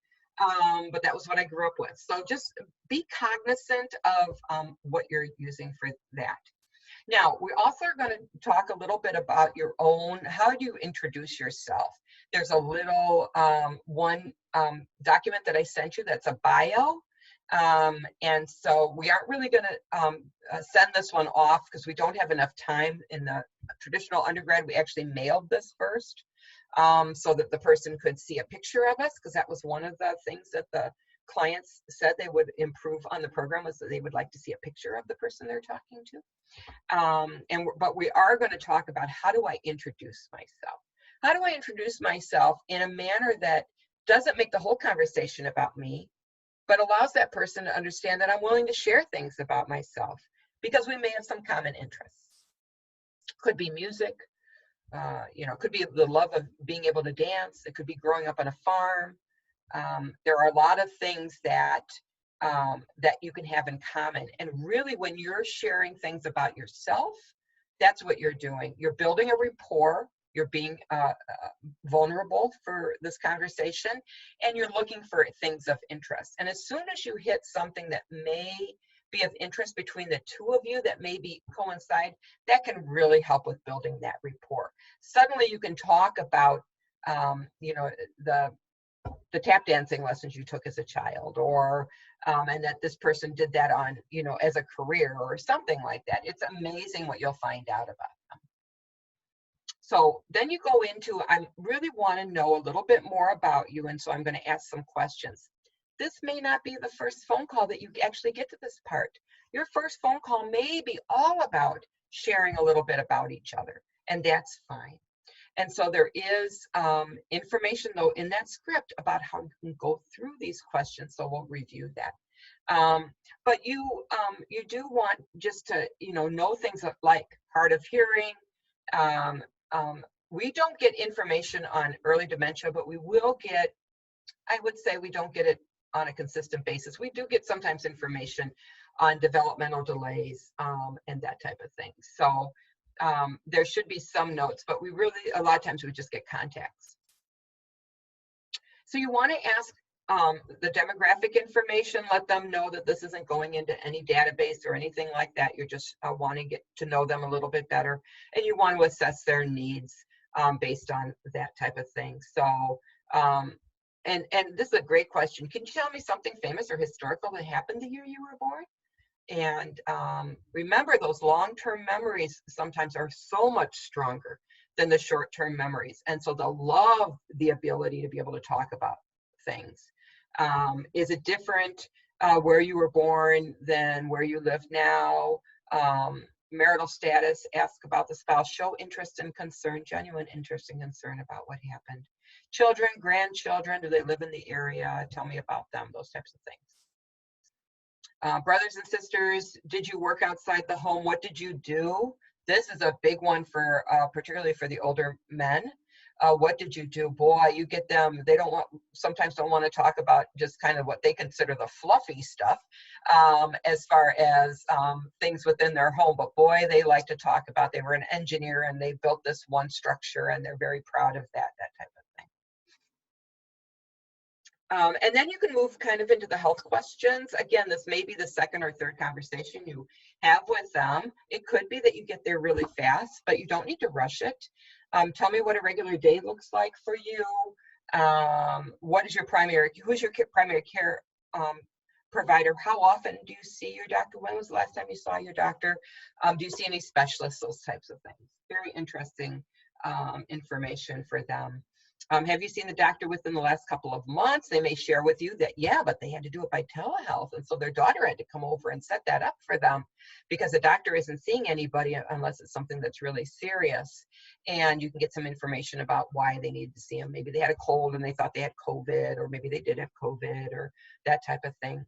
But that was what I grew up with. So just be cognizant of what you're using for that. Now, we also are going to talk a little bit about your own, how do you introduce yourself? There's a little one document that I sent you that's a bio. And so we aren't really going to send this one off because we don't have enough time. In the traditional undergrad, we actually mailed this first so that the person could see a picture of us, because that was one of the things that the clients said they would improve on the program, was that they would like to see a picture of the person they're talking to. But we are going to talk about, how do I introduce myself? How do I introduce myself in a manner that doesn't make the whole conversation about me, but allows that person to understand that I'm willing to share things about myself because we may have some common interests. Could be music, could be the love of being able to dance. It could be growing up on a farm. There are a lot of things that that you can have in common. And really, when you're sharing things about yourself, that's what you're doing. You're building a rapport. You're being vulnerable for this conversation, and you're looking for things of interest. And as soon as you hit something that may be of interest between the two of you, that maybe coincide, that can really help with building that rapport. Suddenly you can talk about, you know, the tap dancing lessons you took as a child, or and that this person did that on, you know, as a career or something like that. It's amazing what you'll find out about them. So then you go into, I really want to know a little bit more about you, and so I'm going to ask some questions. This may not be the first phone call that you actually get to this part. Your first phone call may be all about sharing a little bit about each other, and that's fine. And so there is information, though, in that script about how you can go through these questions, so we'll review that. But you do want just to, you know things like hard of hearing. We don't get information on early dementia, but we will get, I would say we don't get it on a consistent basis. We do get sometimes information on developmental delays and that type of thing. So there should be some notes, but we really, a lot of times we just get contacts. So you want to ask the demographic information, let them know that this isn't going into any database or anything like that. You're just wanting to get to know them a little bit better, and you want to assess their needs based on that type of thing. So, and this is a great question. Can you tell me something famous or historical that happened the year you were born? And remember, those long-term memories sometimes are so much stronger than the short-term memories. And so they'll love the ability to be able to talk about things. Is it different where you were born than where you live now? Marital status, ask about the spouse, show interest and concern, genuine interest and concern about what happened. Children, grandchildren, do they live in the area? Tell me about them, those types of things. Brothers and sisters, did you work outside the home? What did you do? This is a big one for, particularly for the older men. What did you do? Boy, you get them, they sometimes don't want to talk about just kind of what they consider the fluffy stuff as far as things within their home. But boy, they like to talk about, they were an engineer and they built this one structure and they're very proud of that type of thing. And then you can move kind of into the health questions. Again, this may be the second or third conversation you have with them. It could be that you get there really fast, but you don't need to rush it. Tell me what a regular day looks like for you. Who's your primary care provider? How often do you see your doctor? When was the last time you saw your doctor? Do you see any specialists? Those types of things. Very interesting information for them. Have you seen the doctor within the last couple of months? They may share with you that, yeah, but they had to do it by telehealth. And so their daughter had to come over and set that up for them because the doctor isn't seeing anybody unless it's something that's really serious. And you can get some information about why they needed to see them. Maybe they had a cold and they thought they had COVID, or maybe they did have COVID, or that type of thing.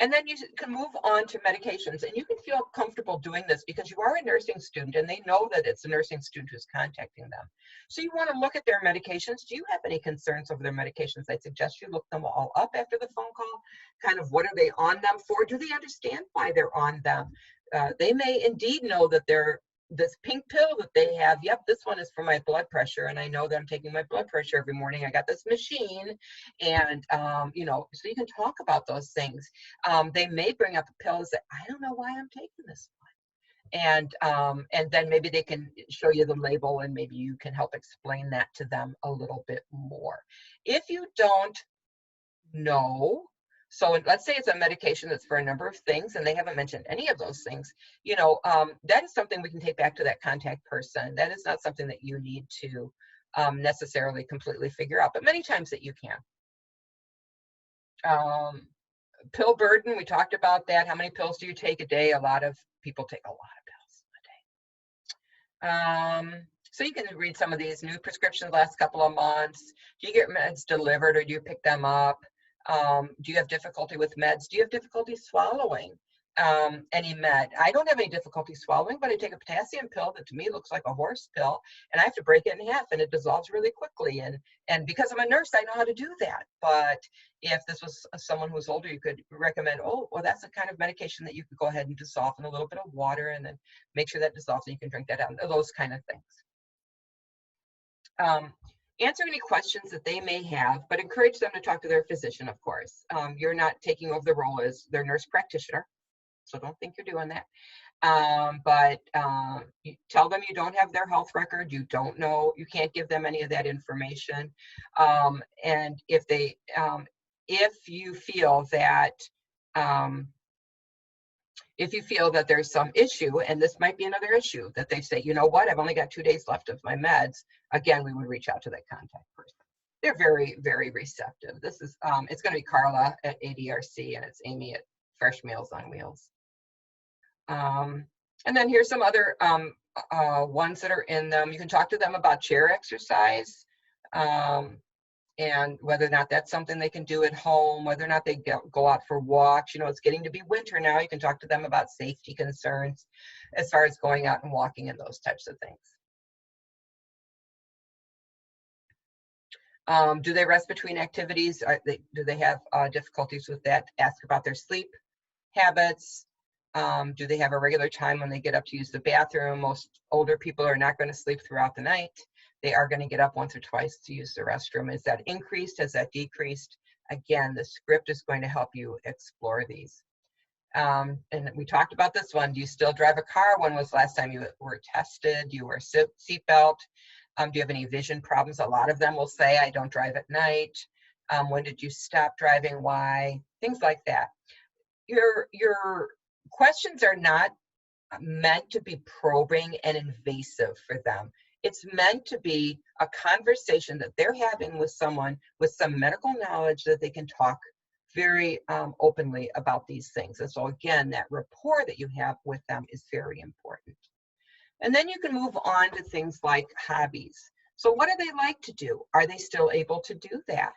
And then you can move on to medications, and you can feel comfortable doing this because you are a nursing student and they know that it's a nursing student who's contacting them. So you want to look at their medications. Do you have any concerns over their medications? I suggest you look them all up after the phone call. Kind of what are they on them for? Do they understand why they're on them? They may indeed know that this pink pill that they have, yep, this one is for my blood pressure, and I know that I'm taking my blood pressure every morning. I got this machine, and so you can talk about those things. They may bring up pills that I don't know why I'm taking this one, and then maybe they can show you the label, and maybe you can help explain that to them a little bit more. If you don't know, so let's say it's a medication that's for a number of things and they haven't mentioned any of those things, that is something we can take back to that contact person. That is not something that you need to necessarily completely figure out, but many times that you can. Pill burden, we talked about that. How many pills do you take a day? A lot of people take a lot of pills a day. So you can read some of these new prescriptions the last couple of months. Do you get meds delivered or do you pick them up? Do you have difficulty with meds? Do you have difficulty swallowing? any med. I don't have any difficulty swallowing, but I take a potassium pill that to me looks like a horse pill, and I have to break it in half, and it dissolves really quickly. And because I'm a nurse, I know how to do that. But if this was someone who's older, you could recommend, oh, well, that's the kind of medication that you could go ahead and dissolve in a little bit of water, and then make sure that dissolves, and you can drink that out. Those kind of things. Answer any questions that they may have, but encourage them to talk to their physician, of course. You're not taking over the role as their nurse practitioner, so don't think you're doing that. You tell them you don't have their health record, you don't know, you can't give them any of that information. And if you feel that there's some issue, and this might be another issue, that they say, you know what, I've only got 2 days left of my meds, again, we would reach out to that contact person. They're very, very receptive. This is, it's going to be Carla at ADRC, and it's Amy at Fresh Meals on Wheels. And then here's some other ones that are in them. You can talk to them about chair exercise, and whether or not that's something they can do at home, whether or not they go out for walks. You know, it's getting to be winter now. You can talk to them about safety concerns as far as going out and walking and those types of things. Do they rest between activities? Do they have difficulties with that? Ask about their sleep habits. Do they have a regular time when they get up to use the bathroom? Most older people are not going to sleep throughout the night. They are going to get up once or twice to use the restroom. Is that increased? Has that decreased? Again, the script is going to help you explore these. And we talked about this one. Do you still drive a car? When was the last time you were tested? Do you wear a seatbelt? Do you have any vision problems? A lot of them will say, I don't drive at night. When did you stop driving? Why? Things like that. Your questions are not meant to be probing and invasive for them. It's meant to be a conversation that they're having with someone with some medical knowledge that they can talk very openly about these things. And so again, that rapport that you have with them is very important. And then you can move on to things like hobbies. So what do they like to do? Are they still able to do that?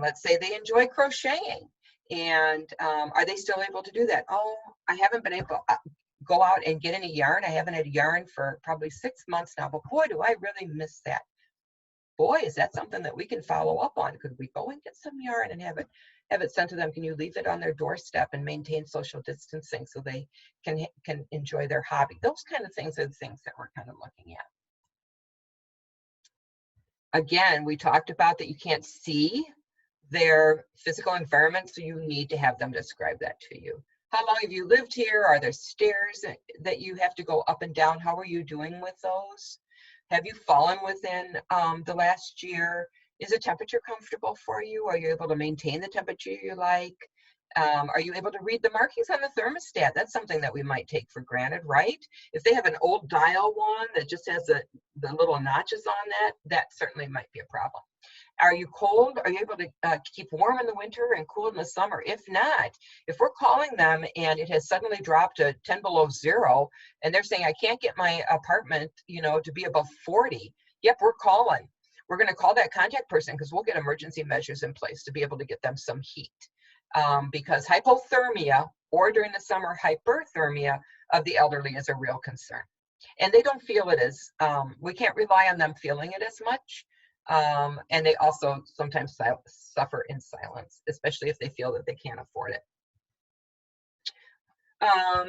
Let's say they enjoy crocheting. And are they still able to do that? Oh, I haven't been able to go out and get any yarn. I haven't had yarn for probably 6 months now, but boy, do I really miss that. Boy, is that something that we can follow up on. Could we go and get some yarn and have it sent to them? Can you leave it on their doorstep and maintain social distancing so they can enjoy their hobby? Those kind of things are the things that we're kind of looking at. Again, we talked about that you can't see their physical environment, so you need to have them describe that to you. How long have you lived here? Are there stairs that you have to go up and down? How are you doing with those? Have you fallen within the last year? Is the temperature comfortable for you? Are you able to maintain the temperature you like? Are you able to read the markings on the thermostat? That's something that we might take for granted, right? If they have an old dial one that just has the little notches on that certainly might be a problem. Are you cold? Are you able to keep warm in the winter and cool in the summer? If not, if we're calling them and it has suddenly dropped to 10 below zero and they're saying, I can't get my apartment, to be above 40. Yep, we're calling. We're going to call that contact person because we'll get emergency measures in place to be able to get them some heat. Because hypothermia or during the summer hyperthermia of the elderly is a real concern. And they don't feel it as, we can't rely on them feeling it as much. And they also sometimes suffer in silence, especially if they feel that they can't afford it.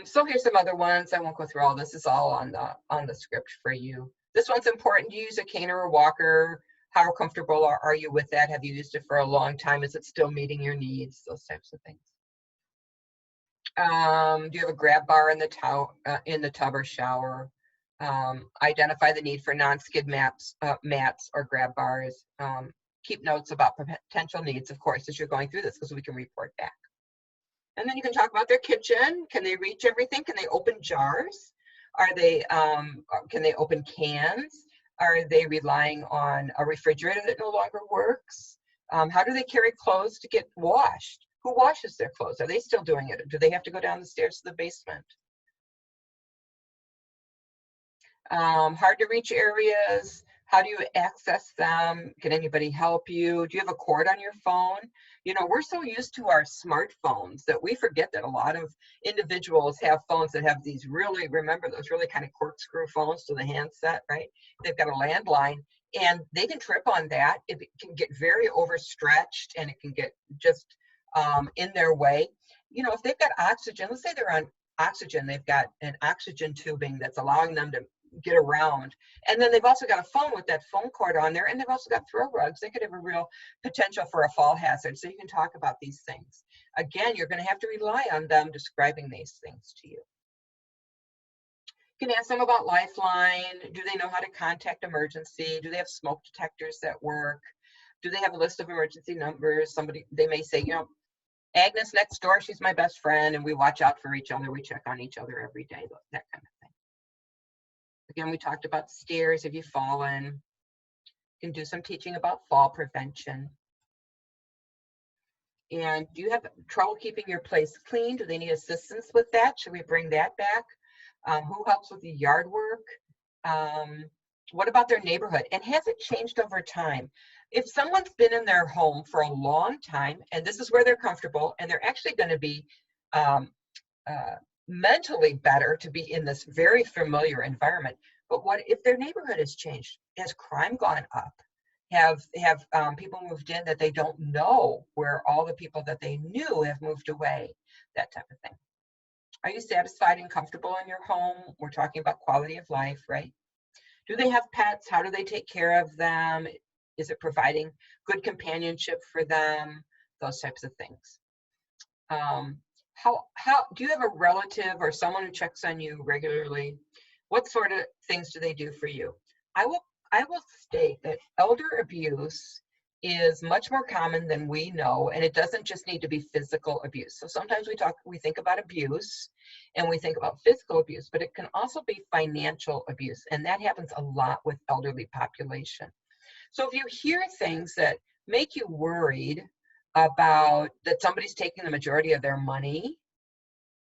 So here's some other ones. I won't go through all this. It's all on the script for you. This one's important. Do you use a cane or a walker? How comfortable are you with that? Have you used it for a long time? Is it still meeting your needs? Those types of things. Do you have a grab bar in the tub or shower? Identify the need for non-skid mats or grab bars. Keep notes about potential needs, of course, as you're going through this, because we can report back. And then you can talk about their kitchen. Can they reach everything? Can they open jars? Can they open cans? Are they relying on a refrigerator that no longer works? How do they carry clothes to get washed? Who washes their clothes? Are they still doing it? Do they have to go down the stairs to the basement? Hard to reach areas. How do you access them? Can anybody help you? Do you have a cord on your phone? You know, we're so used to our smartphones that we forget that a lot of individuals have phones that have these really, remember those really kind of corkscrew phones to the handset, right? They've got a landline and they can trip on that. It can get very overstretched and it can get just in their way. You know, if they've got oxygen, let's say they're on oxygen, they've got an oxygen tubing that's allowing them to get around. And then they've also got a phone with that phone cord on there, and they've also got throw rugs. They could have a real potential for a fall hazard. So you can talk about these things. Again, you're going to have to rely on them describing these things to you. You can ask them about Lifeline. Do they know how to contact emergency? Do they have smoke detectors that work? Do they have a list of emergency numbers? They may say, you know, Agnes next door, she's my best friend, and we watch out for each other. We check on each other every day, that kind of thing. Again, we talked about stairs. If you've fallen, you can do some teaching about fall prevention. And do you have trouble keeping your place clean? Do they need assistance with that? Should we bring that back? Who helps with the yard work? What about their neighborhood? And has it changed over time? If someone's been in their home for a long time, and this is where they're comfortable, and they're actually going to be mentally better to be in this very familiar environment. But what if their neighborhood has changed? Has crime gone up? Have people moved in that they don't know, where all the people that they knew have moved away? That type of thing. Are you satisfied and comfortable in your home? We're talking about quality of life, right? Do they have pets? How do they take care of them? Is it providing good companionship for them? Those types of things. How do you have a relative or someone who checks on you regularly? What sort of things do they do for you? I will state that elder abuse is much more common than we know, and it doesn't just need to be physical abuse. So sometimes we think about abuse and we think about physical abuse, but it can also be financial abuse, and that happens a lot with elderly population. So if you hear things that make you worried about that somebody's taking the majority of their money,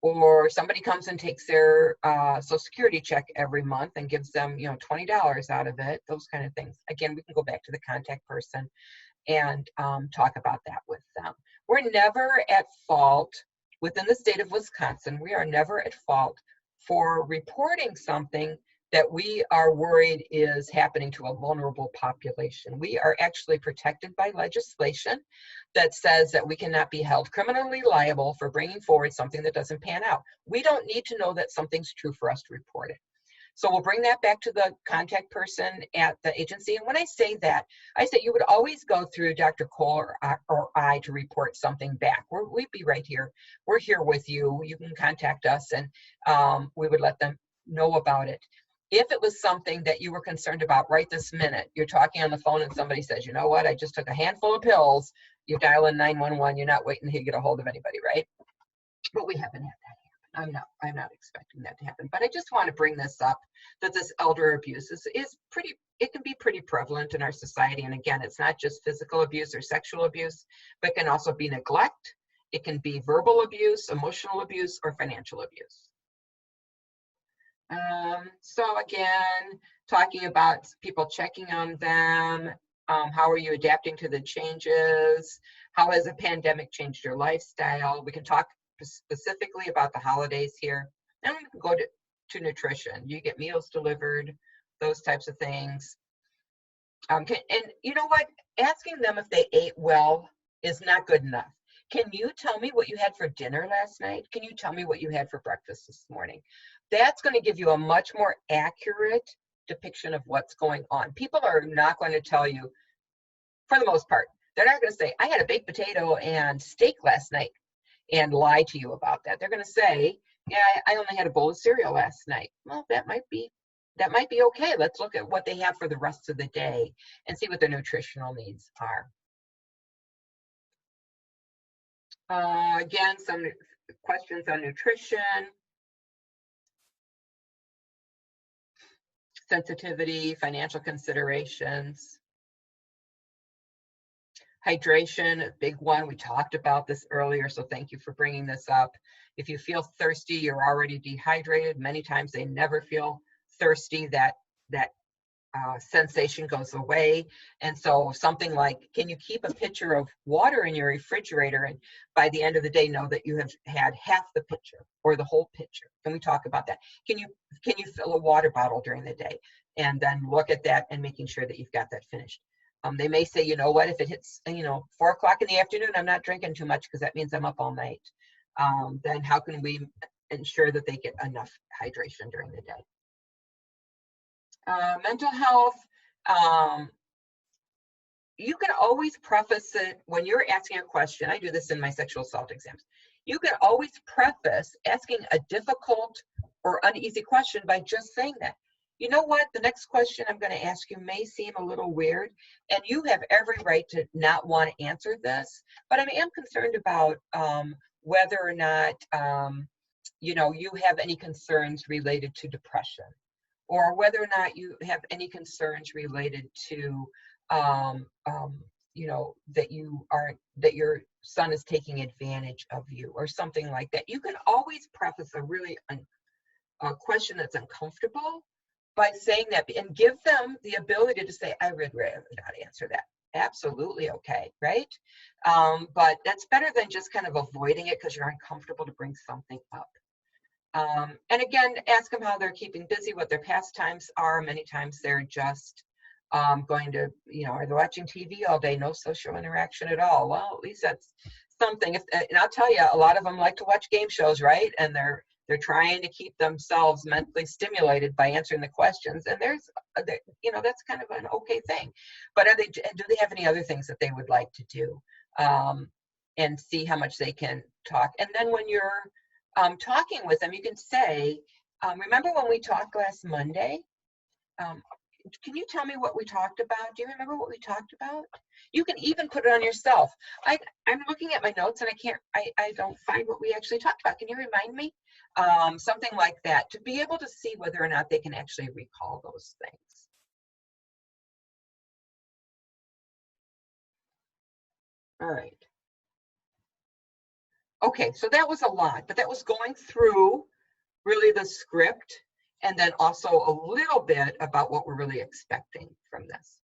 or somebody comes and takes their Social Security check every month and gives them, you know, $20 out of it, those kind of things. Again, we can go back to the contact person and talk about that with them. We're never at fault within the state of Wisconsin. We are never at fault for reporting something that we are worried is happening to a vulnerable population. We are actually protected by legislation that says that we cannot be held criminally liable for bringing forward something that doesn't pan out. We don't need to know that something's true for us to report it. So we'll bring that back to the contact person at the agency. And when I say that, I say you would always go through Dr. Cole or I to report something back. We'd be right here. We're here with you. You can contact us and we would let them know about it. If it was something that you were concerned about right this minute, you're talking on the phone and somebody says, you know what, I just took a handful of pills, you dial in 911, you're not waiting to get a hold of anybody, right? But we haven't had that happen. I'm not expecting that to happen. But I just want to bring this up, that this elder abuse is pretty, it can be pretty prevalent in our society. And again, it's not just physical abuse or sexual abuse, but it can also be neglect. It can be verbal abuse, emotional abuse, or financial abuse. So again, talking about people checking on them, how are you adapting to the changes? How has a pandemic changed your lifestyle? We can talk specifically about the holidays here. And we can go to nutrition. Do you get meals delivered? Those types of things. And you know what? Asking them if they ate well is not good enough. Can you tell me what you had for dinner last night? Can you tell me what you had for breakfast this morning? That's going to give you a much more accurate depiction of what's going on. People are not going to tell you, for the most part, they're not going to say, I had a baked potato and steak last night, and lie to you about that. They're going to say, yeah, I only had a bowl of cereal last night. Well, that might be okay. Let's look at what they have for the rest of the day and see what their nutritional needs are. Again, some questions on nutrition, sensitivity, financial considerations. Hydration, a big one. We talked about this earlier, so thank you for bringing this up. If you feel thirsty, you're already dehydrated. Many times they never feel thirsty. That sensation goes away. And so something like, can you keep a pitcher of water in your refrigerator and by the end of the day know that you have had half the pitcher or the whole pitcher? Can we talk about that? Can you fill a water bottle during the day and then look at that and making sure that you've got that finished? They may say, you know what, if it hits 4 o'clock in the afternoon, I'm not drinking too much because that means I'm up all night. Then how can we ensure that they get enough hydration during the day? Mental health, you can always preface it when you're asking a question. I do this in my sexual assault exams. You can always preface asking a difficult or uneasy question by just saying that. You know what, the next question I'm going to ask you may seem a little weird, and you have every right to not want to answer this, but I am concerned about whether or not you have any concerns related to depression, or whether or not you have any concerns related to that your son is taking advantage of you or something like that. You can always preface a question that's uncomfortable by saying that and give them the ability to say, I would rather not answer that. Absolutely okay, right? But that's better than just kind of avoiding it because you're uncomfortable to bring something up. And again, ask them how they're keeping busy, what their pastimes are. Many times they're just going to, are they watching TV all day, no social interaction at all? Well, at least that's something. And I'll tell you, a lot of them like to watch game shows, right? And they're trying to keep themselves mentally stimulated by answering the questions. And that's kind of an okay thing. But do they have any other things that they would like to do? And see how much they can talk. And then when you're talking with them, you can say, remember when we talked last Monday? Can you tell me what we talked about? Do you remember what we talked about? You can even put it on yourself. I'm looking at my notes and I don't find what we actually talked about. Can you remind me? Something like that, to be able to see whether or not they can actually recall those things. All right. Okay, so that was a lot, but that was going through really the script and then also a little bit about what we're really expecting from this.